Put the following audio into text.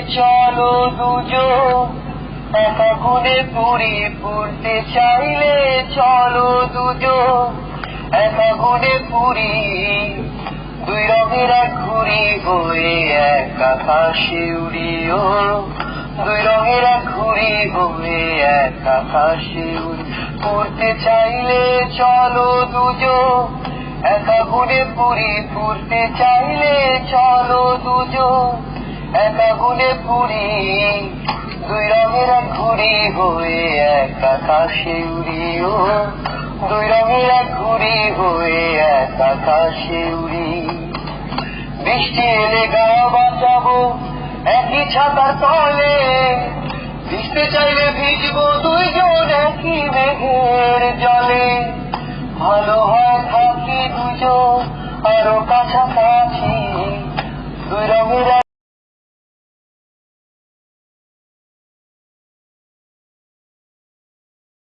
চলো দুজন একা গুণে পুরী পুরতে চাইলে চলো দুজন একা গুণে পুরী দুই রঙের এক ঘুড়ি হয়ে এক আকাশে উড়িও দুই রঙের এক ঘুড়ি হয়ে এক আকাশে উড়ি পুরতে চাইলে চলো দুজন একা গুণে পুরী পুরতে চাইলে চলো দুজন একা গুণে পুরী দুই রঙের এক ঘুড়ি হয়ে এক আকাশে উড়িও দুই রঙের এক ঘুড়ি হয়ে এক আকাশে উড়ি বৃষ্টি এলে গা বাঁচাবো একই ছাতার তলে ভিজতে চাইলে ভিজবো দুইজন একই মেঘের জলে ভালো হয় থাকি দুজন আরো কাছাকাছি দুই রঙের